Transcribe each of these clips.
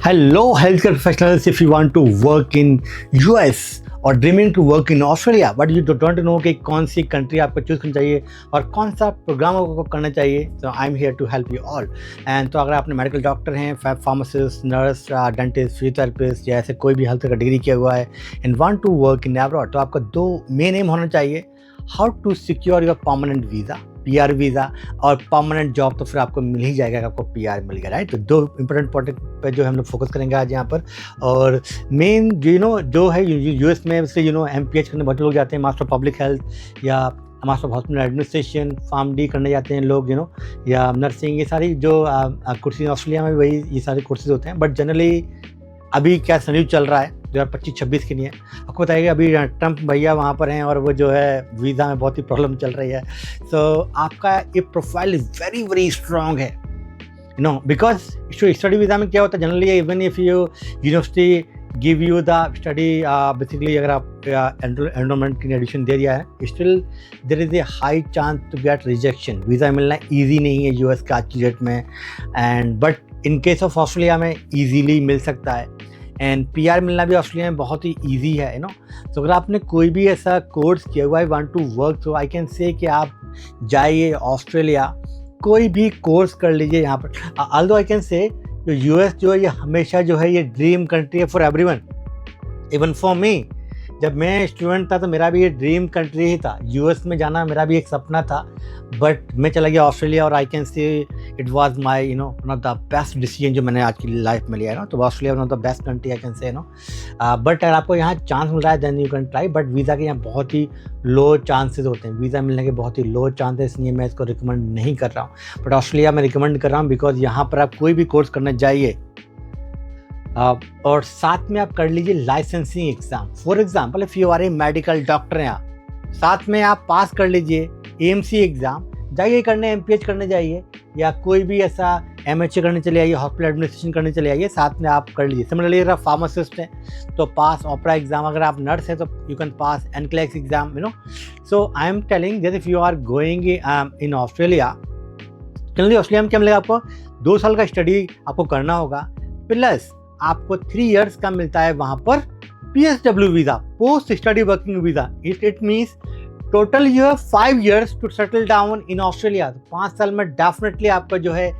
Hello, healthcare professionals. If you want to work in US और dreaming to work in Australia but you don't know कि कौन सी country आपको choose करनी चाहिए और कौन सा प्रोग्राम आपको करना चाहिए, तो I am here to help you all. And तो अगर आपने मेडिकल डॉक्टर हैं, फार्मासिस्ट, नर्स, डेंटिस्ट, फिजियोथेरेपिस्ट या ऐसे कोई भी हेल्थ का डिग्री किया हुआ है and want to work in abroad, तो आपका दो मेन एम होना चाहिए। How to secure your permanent visa, PR visa, और परमानेंट जॉब तो फिर आपको मिल ही जाएगा, आपको PR मिल गया, राइट। तो दो इंपॉर्टेंट पॉइंट पे जो हम लोग फोकस करेंगे आज यहाँ पर। और मेन जो है US में से MPH करने बहुत लोग जाते हैं, मास्टर पब्लिक हेल्थ या master of hospital administration, PharmD करने जाते हैं लोग, या नर्सिंग, ये सारी जो कोर्सेज ऑस्ट्रेलिया में वही ये सारे कोर्सेज होते हैं। बट जनरली अभी क्या सिनेरियो चल रहा है 2025-26 के लिए, आपको बताइएगा। अभी ट्रंप भैया वहाँ पर हैं और वो जो है वीज़ा में बहुत ही प्रॉब्लम चल रही है। सो आपका ये profile is very very strong है, बिकॉज स्टडी वीज़ा में क्या होता है generally, even if university give you the study, basically अगर आप एनरोलमेंट की एडिशन दे दिया है, still there is a high chance to get rejection. Visa मिलना ईजी नहीं है US का आज की डेट में, and but in case of Australia में ईजीली मिल सकता है। एंड PR मिलना भी ऑस्ट्रेलिया में बहुत ही ईजी है, तो अगर आपने कोई भी ऐसा कोर्स किया हुआ है, वांट टू वर्क, तो आई कैन से कि आप जाइए ऑस्ट्रेलिया, कोई भी कोर्स कर लीजिए यहाँ पर। ऑल्दो आई कैन से जो US जो है ये हमेशा जो है ये ड्रीम कंट्री है for everyone, even for me. जब मैं स्टूडेंट था तो मेरा भी ये ड्रीम कंट्री ही था, US में जाना मेरा भी एक सपना था, बट मैं चला गया ऑस्ट्रेलिया और I can say it was my one of the best decision जो मैंने आज की लाइफ में लिया है तो Australia one of the best country I can say but अगर आपको यहाँ चांस मिल रहा है then you can try, but visa के यहाँ बहुत ही लो चांसेस होते हैं, वीज़ा मिलने के बहुत ही लो चांसेस, इसलिए मैं इसको रिकमेंड नहीं कर रहा हूँ। बट ऑस्ट्रेलिया में रिकमेंड कर रहा हूँ बिकॉज यहाँ पर आप कोई भी कोर्स करना जाइए और साथ में आप कर लीजिए licensing exam. For example if you are a medical doctor हैं, साथ में आप पास कर लीजिए AMC एग्ज़ाम, जाइए करने, MPH करने जाइए, या कोई भी ऐसा MHA करने चले आइए, हॉस्पिटल एडमिनिस्ट्रेशन करने चले आइए, साथ में आप कर लीजिए। सिमिलरली अगर आप फार्मासिस्ट हैं तो पास OPRA एग्ज़ाम, अगर आप नर्स हैं तो you can pass NCLEX exam, so I am telling that if you are going in Australia, generally Australia में क्या मिलेगा आपको, 2 साल का स्टडी आपको करना होगा, प्लस आपको 3 इयर्स का मिलता है वहाँ पर PSW visa, post study working visa. It means total you have 5 years to settle down in Australia. तो 5 साल में डेफिनेटली आपको जो है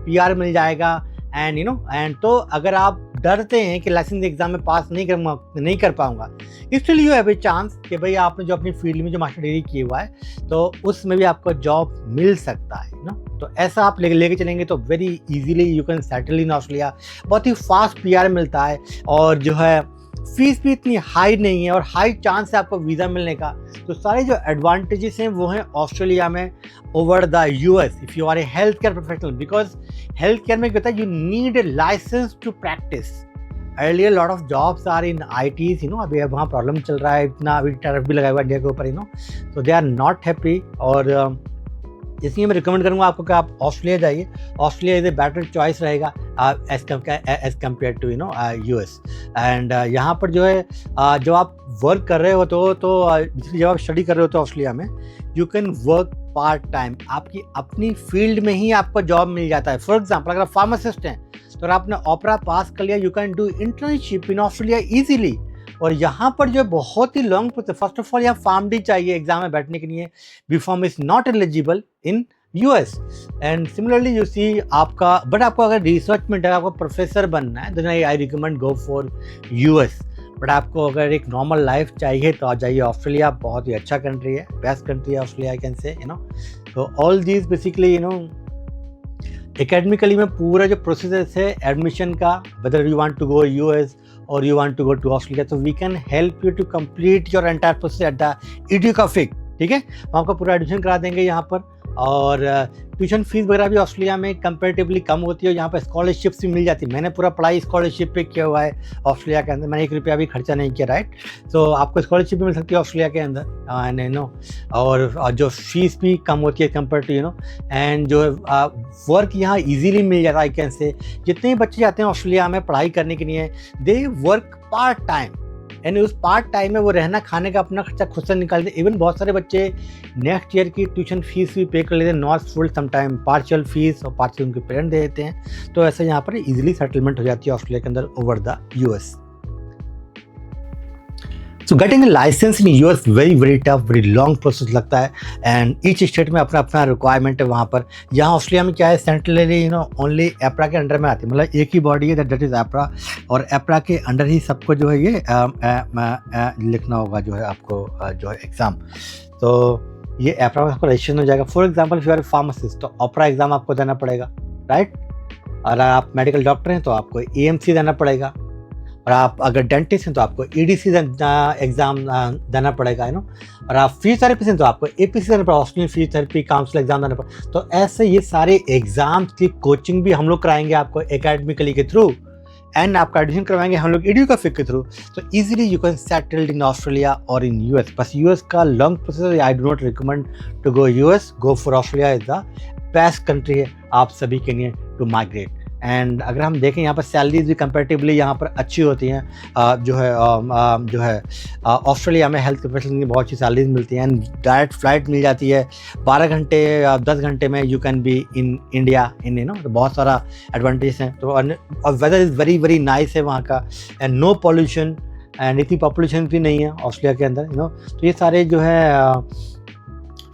PR मिल जाएगा। एंड एंड तो अगर आप डरते हैं कि लाइसेंस एग्जाम में पास नहीं कर पाऊंगा, still you have a chance कि भाई आपने जो अपनी फील्ड में जो मास्टर डिग्री की हुआ है तो उसमें भी आपको जॉब मिल सकता है तो ऐसा आप लेके चलेंगे तो very easily you can settle in Australia. बहुत ही फास्ट PR मिलता है और जो है फीस भी इतनी हाई नहीं है और हाई चांस है आपको वीज़ा मिलने का। तो सारे जो एडवांटेजेस हैं वो हैं ऑस्ट्रेलिया में over the US if you are a health care professional, because health care में क्या होता है, you need a licence to practise. Earlier lot of jobs are in ITs, अभी वहाँ प्रॉब्लम चल रहा है, इतना अभी टैरिफ भी लगा हुआ इंडिया के ऊपर, तो दे आर नॉट हैप्पी। और इसलिए मैं रिकमेंड करूँगा आपको कि आप ऑस्ट्रेलिया जाइए। Australia is a better choice रहेगा as compare to US। And यहाँ पर जो है जब आप वर्क कर रहे हो तो जब आप स्टडी कर रहे हो तो ऑस्ट्रेलिया में you can work part time, आपकी अपनी फील्ड में ही आपको जॉब मिल जाता है। फॉर एग्जाम्पल अगर आप फार्मासिस्ट हैं तो अगर आपने OPRA पास कर लिया, you can do internship in Australia easily. और यहाँ पर जो बहुत ही long process, first of all यहाँ PharmD चाहिए एग्जाम में बैठने के लिए, B.Pharm is not eligible in US। And similarly you see आपका, बट आपको अगर रिसर्च में आपको प्रोफेसर बनना है then I recommend go for US। But आपको अगर एक नॉर्मल लाइफ चाहिए तो आ जाइए ऑस्ट्रेलिया, बहुत ही अच्छा कंट्री है, बेस्ट कंट्री है ऑस्ट्रेलिया आई कैन से। तो ऑल दीज बेसिकली एकेडमिकली में पूरा जो प्रोसेस है एडमिशन का, whether you want to go US और you want to go to Australia, तो we can help you to complete your entire process at the EDUCAFIC, ठीक है। हम आपको पूरा एडमिशन करा देंगे यहाँ पर, और ट्यूशन फीस वगैरह भी ऑस्ट्रेलिया में कंपैरेटिवली कम होती है। यहाँ पर स्कॉलरशिप्स भी मिल जाती है। मैंने पूरा पढ़ाई स्कॉलरशिप पे किया हुआ है ऑस्ट्रेलिया के अंदर, मैंने 1 रुपया भी खर्चा नहीं किया, राइट। तो आपको स्कॉलरशिप भी मिल सकती है ऑस्ट्रेलिया के अंदर, और जो फीस भी कम होती है कंपेयर टू एंड जो वर्क यहाँ ईजीली मिल जाता है आई कैन से। जितने बच्चे जाते हैं ऑस्ट्रेलिया में पढ़ाई करने के लिए, दे वर्क पार्ट टाइम, यानी उस पार्ट टाइम में वो रहना खाने का अपना खर्चा खुद से निकालते। इवन बहुत सारे बच्चे नेक्स्ट ईयर की ट्यूशन फीस भी पे कर लेते हैं, not full, sometime partial fees और पार्शियल उनके पेरेंट दे देते हैं। तो ऐसे यहाँ पर इजीली सेटलमेंट हो जाती है ऑस्ट्रेलिया के अंदर over the US. So getting a licence in US very tough, very long process लगता है एंड ईच स्टेट में अपना अपना रिक्वायरमेंट है वहाँ पर। यहाँ ऑस्ट्रेलिया में क्या है, सेंट्रली ओनली एपरा के अंडर में आती है, मतलब एक ही बॉडी है दैट इज़ एपरा, और एपरा के अंडर ही सबको जो है ये लिखना होगा जो है आपको जो है एग्ज़ाम। तो ये एपरा में आपको रजिस्ट्रेशन हो जाएगा। For example if you are pharmacist तो ऑपरा एग्ज़ाम आपको देना पड़ेगा, राइट। और आप मेडिकल डॉक्टर हैं तो आपको एएमसी देना पड़ेगा, और आप अगर डेंटिस्ट हैं तो आपको ईडीसी एग्ज़ाम देना पड़ेगा, और आप फिजियोथेरेपिस्ट हैं तो आपको एपीसी देना पड़ेगा, ऑस्ट्रेलियन फिजियोथेरेपी काउंसिल एग्ज़ाम देना पड़ेगा। तो ऐसे ये सारे एग्ज़ाम्स की कोचिंग भी हम लोग कराएंगे आपको एकेडमिकली के थ्रू, एंड आपका एडमिशन करवाएंगे हम लोग एडुकाफिक के थ्रू। तो easily you can settled in Australia और इन यूएस। बस यूएस का long process, I do not recommend to go US, go for Australia is the best country है आप सभी के लिए टू माइग्रेट। एंड अगर हम देखें यहाँ पर सैलरीज भी कंपेरेटिवली यहाँ पर अच्छी होती हैं। जो है ऑस्ट्रेलिया में हेल्थ प्रोफेशनल की बहुत अच्छी सैलरीज मिलती हैं एंड डायरेक्ट फ्लाइट मिल जाती है 12 घंटे 10 घंटे में you can be in India in तो बहुत सारा एडवांटेज हैं। तो और वेदर इज़ वेरी नाइस है वहाँ का, एंड नो पॉल्यूशन, एंड इतनी पॉपुलेशन भी नहीं है ऑस्ट्रेलिया के अंदर तो ये सारे जो है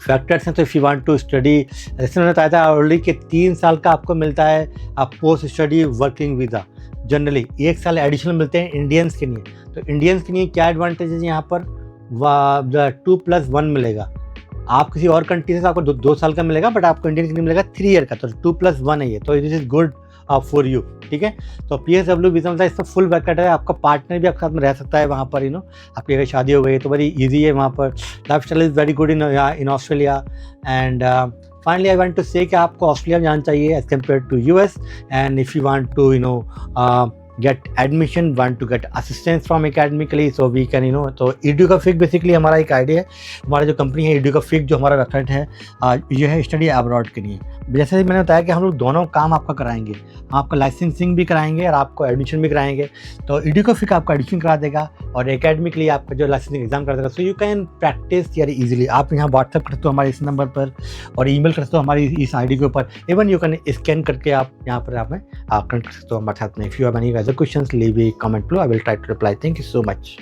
फैक्टर्स हैं। तो if you want to study, जैसे मैंने बताया था ऑलरेडी कि 3 साल का आपको मिलता है post study working visa, generally 1 साल एडिशनल मिलते हैं इंडियंस के लिए। तो इंडियंस के लिए क्या एडवांटेज है यहाँ पर, 2+1 मिलेगा। आप किसी और कंट्री से आपको 2 साल का मिलेगा, बट आपको इंडियन के लिए मिलेगा 3 ईयर का, तो 2+1 है ये। तो this is good for you, ठीक है। तो PSW वीज़ा मतलब इसका फुल वर्क है, आपका पार्टनर भी आपके साथ में रह सकता है वहाँ पर आपकी अगर शादी हो गई तो बड़ी इजी है वहाँ पर। Lifestyle is very good in Australia. And finally I want to say कि आपको ऑस्ट्रेलिया में जाना चाहिए as compare to US. And if you want to get admission, want to get assistance from academically, so we can तो एडुकाफिक basically हमारा एक idea है। हमारा जो कंपनी है एडुकाफिक, जो हमारा वेबसाइट है ये है स्टडी अब्रॉड के लिए। जैसे ही मैंने बताया कि हम लोग दोनों काम आपका कराएंगे, हम आपका लाइसेंसिंग भी कराएंगे और आपको एडमिशन भी कराएंगे। तो एडुकाफिक आपका एडमिशन करा देगा और एकेडमिकली आपका जो लाइसेंसिंग एग्जाम करा देगा। सो यू कैन प्रैक्टिस यार इजीली। आप यहाँ व्हाट्सअप करते हो हमारे इस नंबर पर और ईमेल करते हो हमारी इस आईडी के ऊपर, इवन यू कैन स्कैन करके आप यहाँ पर आप कनेक्ट कर सकते हो हमारे साथ में। If you have any other questions, leave a comment below. I will try to reply. Thank you so much.